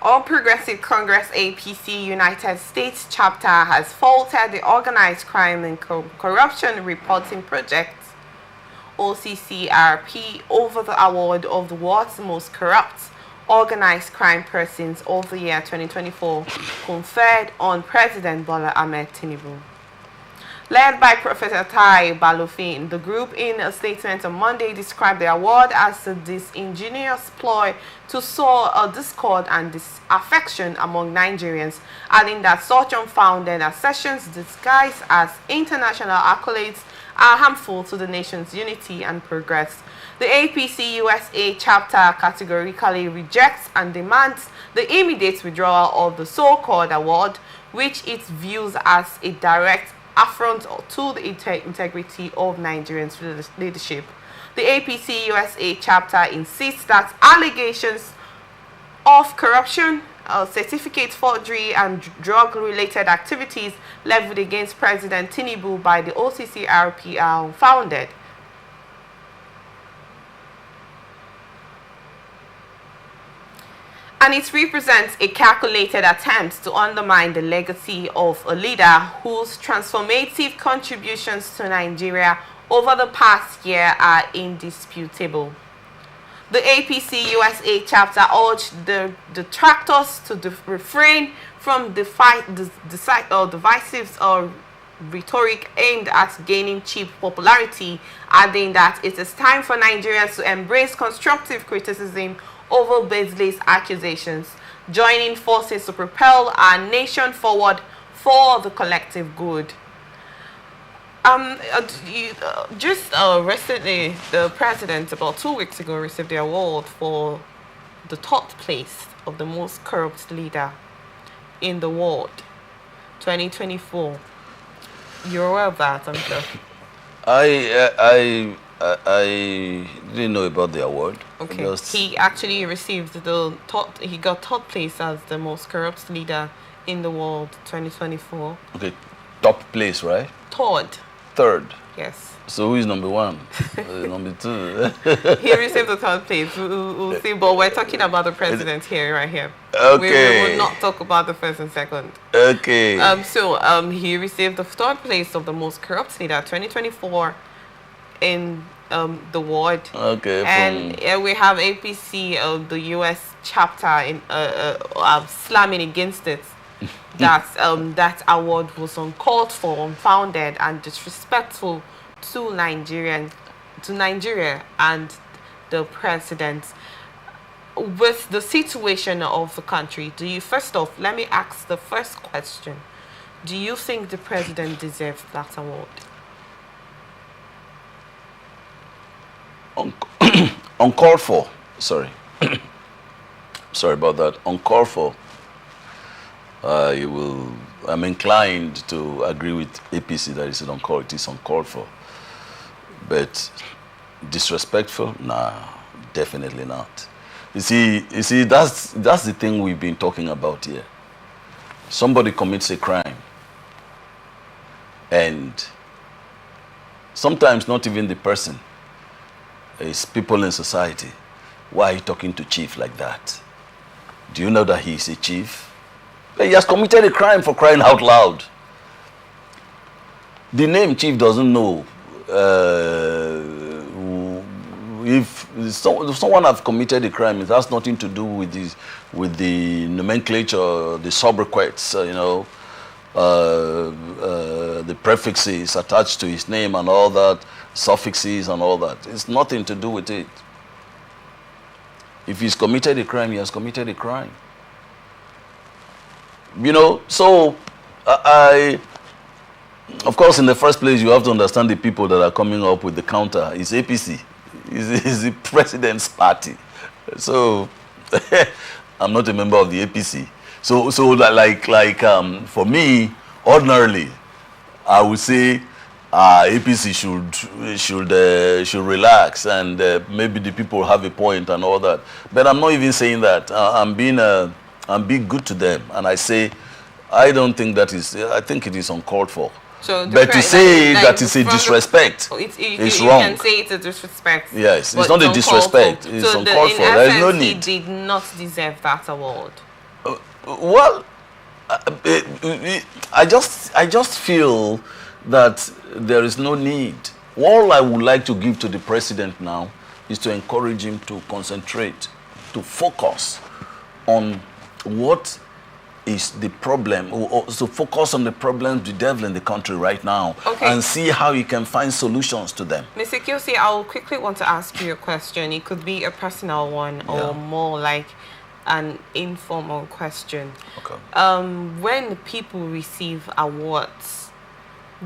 All Progressive Congress APC United States chapter has faulted the Organized Crime and Corruption Reporting Project Occrp over the award of the world's most corrupt organized crime persons of the year 2024 conferred on President Bola Ahmed Tinubu. Led by Professor Tai Balofin, the group in a statement on Monday described the award as a disingenuous ploy to sow a discord and disaffection among Nigerians, adding that such unfounded assertions disguised as international accolades are harmful to the nation's unity and progress. The APC USA chapter categorically rejects and demands the immediate withdrawal of the so-called award, which it views as a direct affront to the integrity of Nigerians' leadership. The APC USA chapter insists that allegations of corruption, certificate forgery and drug-related activities leveled against President Tinubu by the Occrp are unfounded. And it represents a calculated attempt to undermine the legacy of a leader whose transformative contributions to Nigeria over the past year are indisputable. The APC USA chapter urged the detractors to refrain from divisive rhetoric aimed at gaining cheap popularity, adding that it is time for Nigerians to embrace constructive criticism over baseless accusations, joining forces to propel our nation forward for the collective good. Recently, the president, about 2 weeks ago, received the award for the top place of the most corrupt leader in the world, 2024. You're aware of that, I'm sure. I didn't know about the award. Okay. He actually received he got third place as the most corrupt leader in the world, 2024. Okay, top place, right? Third. Yes. So who is number one? Number two? He received the third place. We'll see, but we're talking about the president here, right here. Okay. We will not talk about the first and second. Okay. He received the third place of the most corrupt leader, 2024, in the world. Okay. And we have APC, the U.S. chapter, in slamming against it. That award was uncalled for, unfounded, and disrespectful to Nigeria and the president. With the situation of the country, first off, let me ask the first question. Do you think the president deserves that award? Uncalled for. Sorry. Sorry about that. Uncalled for. I'm inclined to agree with APC that it is uncalled for. But disrespectful? Nah, definitely not. You see, that's the thing we've been talking about here. Somebody commits a crime, and sometimes not even the person, it's people in society. Why are you talking to chief like that? Do you know that he is a chief? He has committed a crime, for crying out loud. The name chief doesn't know. If someone has committed a crime, it has nothing to do with the nomenclature, the sobriquets, the prefixes attached to his name and all that, suffixes and all that. It's nothing to do with it. If he's committed a crime, he has committed a crime. So of course, in the first place, you have to understand the people that are coming up with the counter. It's APC. It's the president's party. So I'm not a member of the APC. So for me, ordinarily, I would say APC should relax, and maybe the people have a point and all that. But I'm not even saying that. I'm being good to them, and I say I don't think that is. I think it is uncalled for. So but to say that it's a disrespect, it's wrong. You can say it's a disrespect. Yes, it's not a disrespect. It's uncalled for. There is no need. He did not deserve that award. Well, I just feel that there is no need. All I would like to give to the president now is to encourage him to concentrate, to focus on what is the problem, or to focus on the problems bedeviling the country right now, and see how he can find solutions to them. Mr. Kiosi, I'll quickly want to ask you a question. It could be a personal one or more like an informal question. When people receive awards,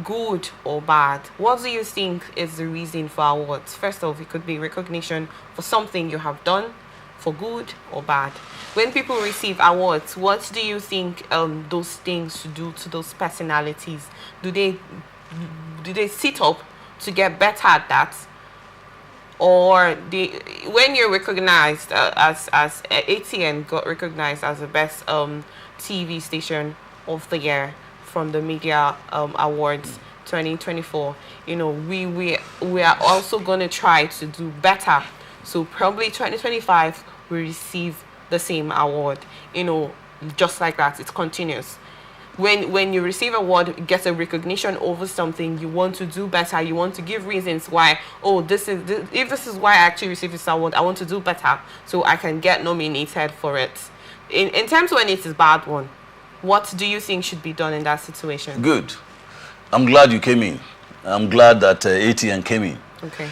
good or bad, what do you think is the reason for awards? First off, it could be recognition for something you have done, for good or bad. When people receive awards, what do you think those things do to those personalities? Do they sit up to get better at that? Or when you're recognized as ATN got recognized as the best TV station of the year from the Media Awards 2024, you know, we are also going to try to do better. So probably 2025 we receive the same award, you know, just like that. It's continuous. When you receive an award, it gets a recognition over something, you want to do better, you want to give reasons why, oh, if this is why I actually received this award, I want to do better so I can get nominated for it. In terms of when it is a bad one, what do you think should be done in that situation? Good. I'm glad you came in. I'm glad that ATN came in. Okay.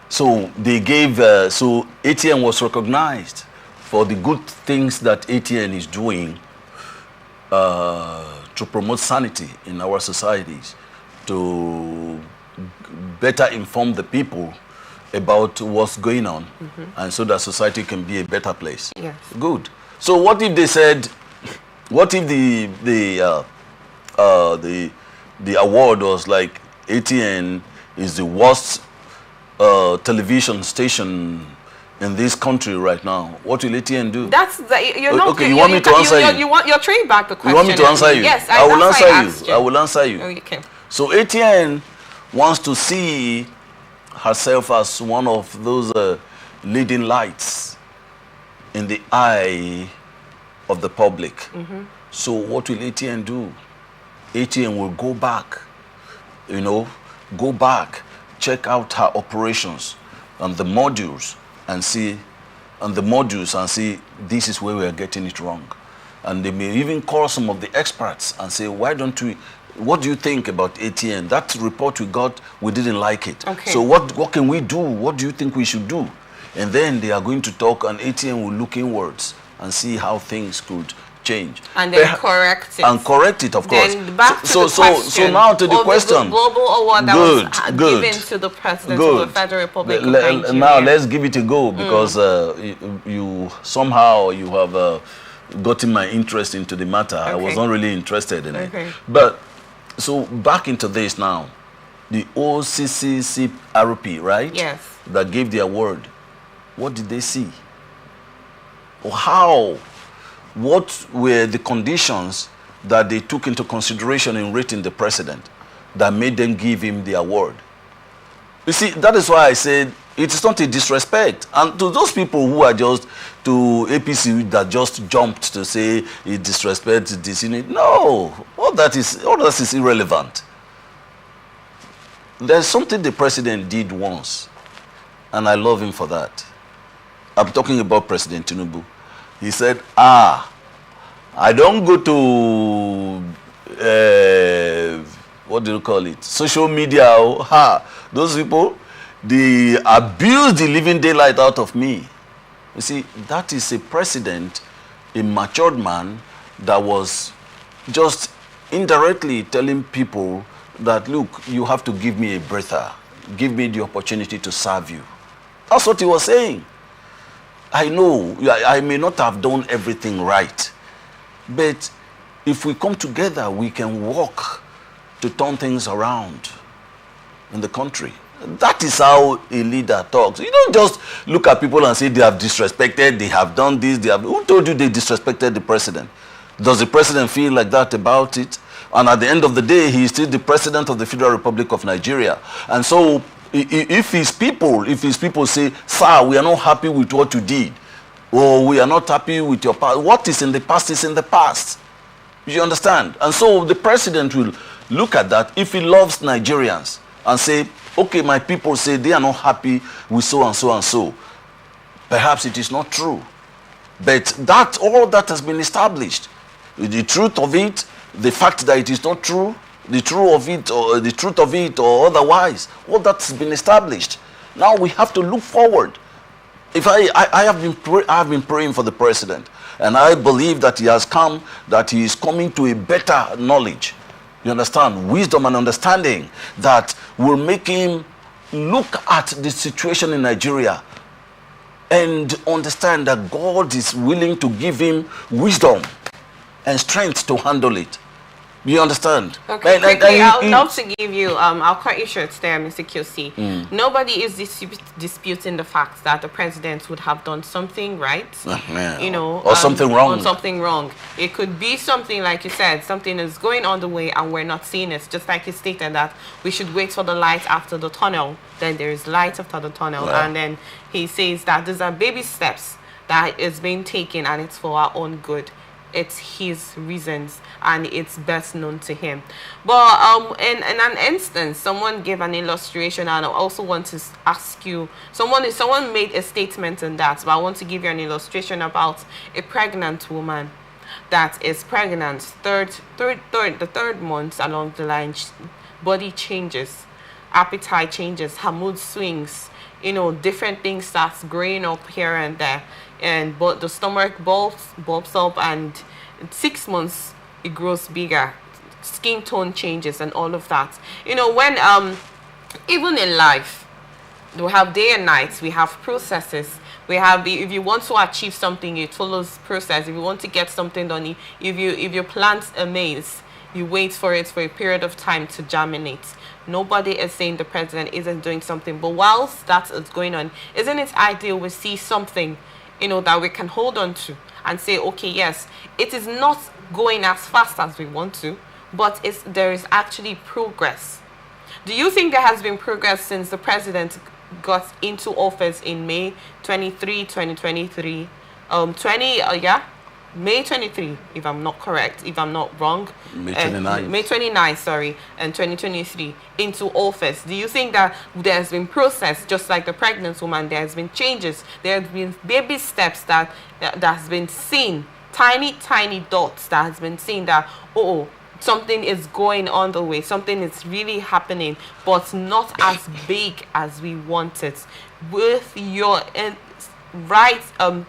So they gave, so ATN was recognized for the good things that ATN is doing to promote sanity in our societies, to better inform the people about what's going on, and so that society can be a better place. Yes. Good. So what if they said, what if the award was like ATN is the worst television station in this country right now? What will ATN do? You're not okay. You want me to answer you? You're trading back the question. You want me to answer you? Yes, I will answer you. I will answer you. Okay. So ATN wants to see herself as one of those leading lights in the eye of the public. So what will ATN do? ATN will go back, you know, check out her operations and the modules and see, this is where we are getting it wrong. And they may even call some of the experts and say, why don't we, what do you think about ATN? That report we got, we didn't like it. Okay. So what can we do? What do you think we should do? And then they are going to talk, and ATN will look inwards and see how things could change. And then correct it. And correct it, of course. Then back to so now to the question. The global award that was given to the President of the Federal Republic of Nigeria. Now let's give it a go, because you somehow you have gotten my interest into the matter. Okay. I was not really interested in it. But so back into this now. The Occrp, right? Yes. That gave the award. What did they see? Or how? What were the conditions that they took into consideration in rating the president that made them give him the award? You see, that is why I said it is not a disrespect. And to those people who are just, to APC that just jumped to say it disrespects this unit, no, all that is irrelevant. There's something the president did once, and I love him for that. I'm talking about President Tinubu. He said, I don't go to, what do you call it, social media. Those people, they abuse the living daylight out of me. You see, that is a president, a matured man that was just indirectly telling people that, look, you have to give me a breather. Give me the opportunity to serve you. That's what he was saying. I know I may not have done everything right, but if we come together, we can work to turn things around in the country. That is how a leader talks. You don't just look at people and say they have disrespected, they have done this, who told you they disrespected the president? Does the president feel like that about it? And at the end of the day, he is still the president of the Federal Republic of Nigeria. And so if his people say, sir, we are not happy with what you did, Oh, we are not happy with your past. What is in the past is in the past. You understand? And so the president will look at that if he loves Nigerians and say, okay, my people say they are not happy with so and so and so. Perhaps it is not true. But that all that has been established. The truth of it, the fact that it is not true, the truth of it or otherwise, all that's been established. Now we have to look forward. If I have been praying for the president, and I believe that he has come, that he is coming to a better knowledge. You understand? Wisdom and understanding that will make him look at the situation in Nigeria and understand that God is willing to give him wisdom and strength to handle it. You understand? Okay, quickly, I'd love to give you, I'll cut you short there, Mr. QC. Nobody is disputing the fact that the president would have done something right, you know. Or something wrong. Or something wrong. It could be something, like you said, something is going on the way and we're not seeing it. Just like you stated that we should wait for the light after the tunnel. Then there is light after the tunnel. Yeah. And then he says that these are baby steps that is being taken and it's for our own good. It's his reasons and it's best known to him. But in an instance, someone gave an illustration, and I also want to ask you, someone made a statement on that, but I want to give you an illustration about a pregnant woman that is pregnant, the third month along the line, body changes, appetite changes, her mood swings, you know, different things starts growing up here and there. And but the stomach bulbs up, and in 6 months it grows bigger, skin tone changes and all of that. You know, when even in life we have day and night, we have processes. We have, if you want to achieve something, it follows process. If you want to get something done, if you plant a maize, you wait for it for a period of time to germinate. Nobody is saying the president isn't doing something, but whilst that is going on, isn't it ideal we see something, you know, that we can hold on to and say, okay, yes, it is not going as fast as we want to, but there is actually progress. Do you think there has been progress since the president got into office in May 23, 2023? May 23, if I'm not correct, if I'm not wrong. May 29. May 29, sorry, and 2023 into office. Do you think that there's been process, just like the pregnant woman, there has been changes, there has been baby steps that has been seen, tiny dots that has been seen that, oh, something is going on the way, something is really happening, but not as big as we want it. With your right, I'm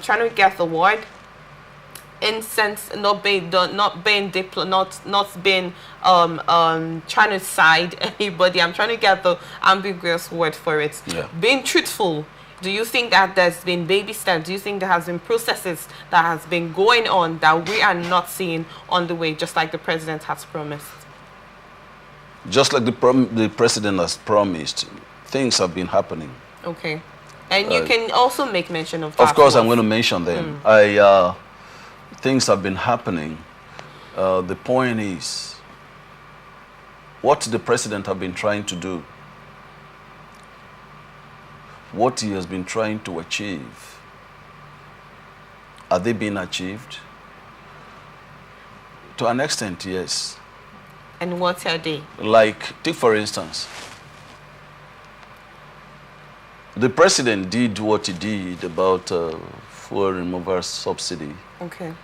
trying to get the word. Incense, not being trying to side anybody. I'm trying to get the ambiguous word for it. Yeah. Being truthful. Do you think that there's been baby steps? Do you think there has been processes that has been going on that we are not seeing on the way, just like the president has promised? Just like the president has promised, things have been happening. Okay. And you can also make mention of that. Of course, I'm going to mention them. Things have been happening. The point is, what the president have been trying to do, what he has been trying to achieve, are they being achieved? To an extent, yes. And what are they? Like, take for instance, the president did what he did about fuel removal subsidy. Okay.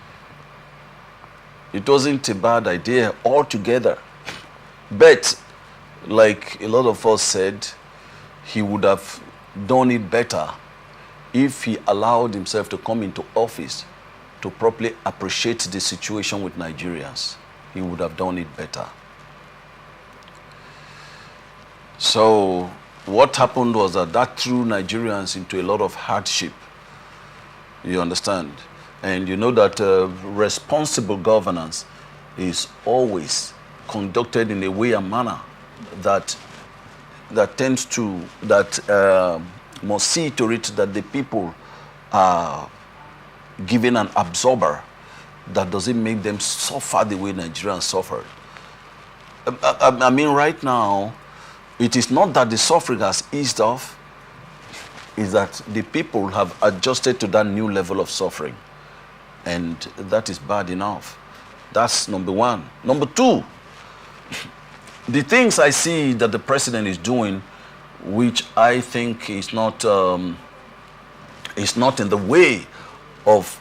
It wasn't a bad idea altogether. But, like a lot of us said, he would have done it better if he allowed himself to come into office to properly appreciate the situation with Nigerians. He would have done it better. So, what happened was that threw Nigerians into a lot of hardship. You understand? And you know that responsible governance is always conducted in a way and manner that must see to it that the people are given an absorber that doesn't make them suffer the way Nigerians suffered. I mean, right now, it is not that the suffering has eased off. is that the people have adjusted to that new level of suffering. And that is bad enough. That's number one. Number two, the things I see that the president is doing, which I think is not in the way of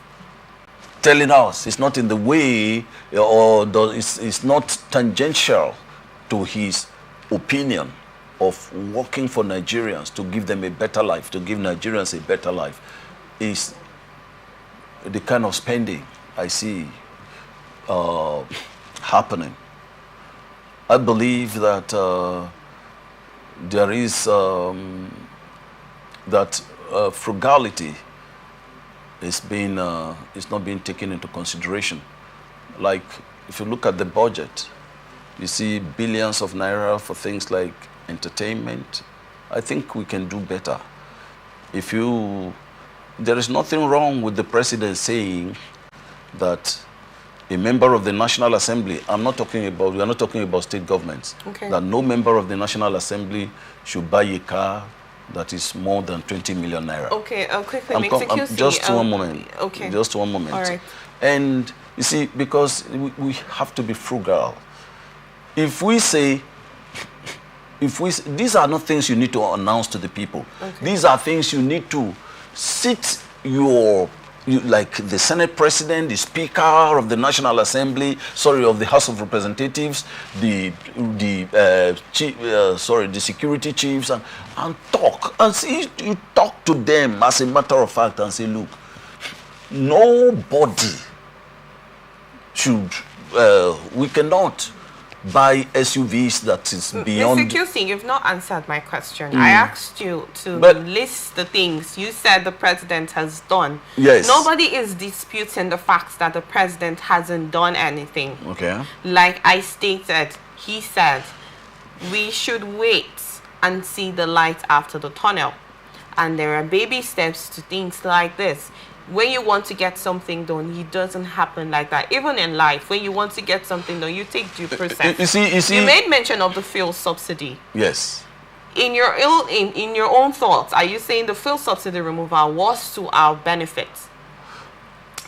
telling us, it's not in the way, or it's not tangential to his opinion of working for Nigerians to give them a better life, to give Nigerians a better life, is the kind of spending I see happening. I believe that there is that frugality is not being taken into consideration. Like, if you look at the budget, you see billions of naira for things like entertainment. I think we can do better. There is nothing wrong with the president saying that a member of the National Assembly, we are not talking about state governments, okay, that no member of the National Assembly should buy a car that is more than 20 million naira. Okay, quickly, just one moment. Okay. Just one moment. All right. And you see, because we have to be frugal. If we say, these are not things you need to announce to the people. Okay. These are things you need to sit like the Senate President, the Speaker of the National Assembly, of the House of Representatives, the security chiefs, and talk. And see, you talk to them as a matter of fact and say, look, nobody should, we cannot buy SUVs that is beyond... Mr. QC, you've not answered my question. I asked you to list the things you said the president has done. Yes. Nobody is disputing the fact that the president hasn't done anything. Okay. Like I stated, he said, we should wait and see the light after the tunnel. And there are baby steps to things like this. When you want to get something done, it doesn't happen like that. Even in life, when you want to get something done, you take due process. You see, you made mention of the fuel subsidy. Yes. In your own thoughts, are you saying the fuel subsidy removal was to our benefit?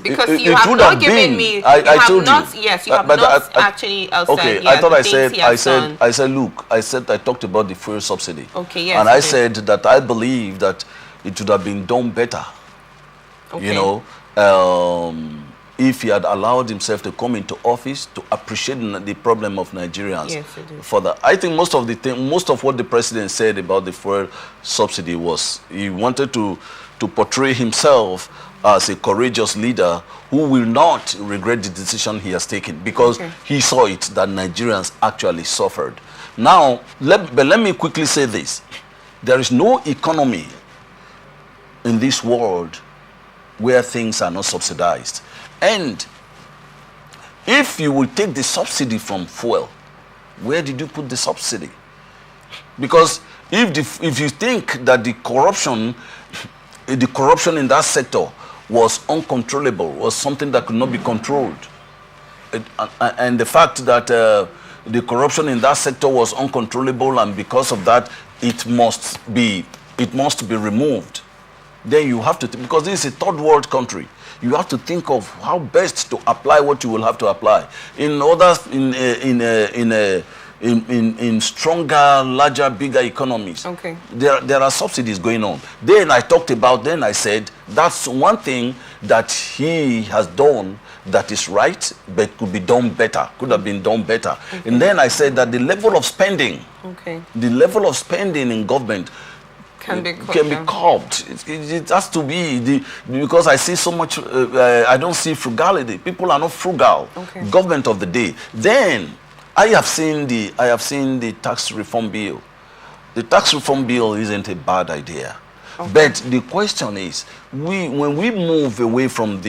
Because you have not given me. I told you. Yes, you have not actually said. Okay, I thought I said, look, I talked about the fuel subsidy. Okay, yes. And I said that I believe that it would have been done better. Okay. You know, if he had allowed himself to come into office to appreciate the problem of Nigerians. Yes, it is. For that, I think most of what the president said about the fuel subsidy was he wanted to portray himself as a courageous leader who will not regret the decision he has taken, because he saw it that Nigerians actually suffered. Now, let me quickly say this: there is no economy in this world where things are not subsidized. And if you will take the subsidy from fuel, where did you put the subsidy? Because if you think that the corruption in that sector was uncontrollable, was something that could not be controlled, and the fact that the corruption in that sector was uncontrollable, and because of that it must be removed, then you have to, because this is a third world country, you have to think of how best to apply what you will have to apply. In stronger, larger, bigger economies, there are subsidies going on. Then I said that's one thing that he has done that is right, but could be done better, could have been done better. And then I said that the level of spending in government can be curbed. It has to be, because I see so much, I don't see frugality. People are not frugal. Government of the day. Then I have seen the tax reform bill. The tax reform bill isn't a bad idea. But the question is, when we move away from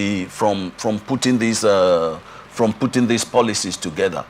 putting these policies together,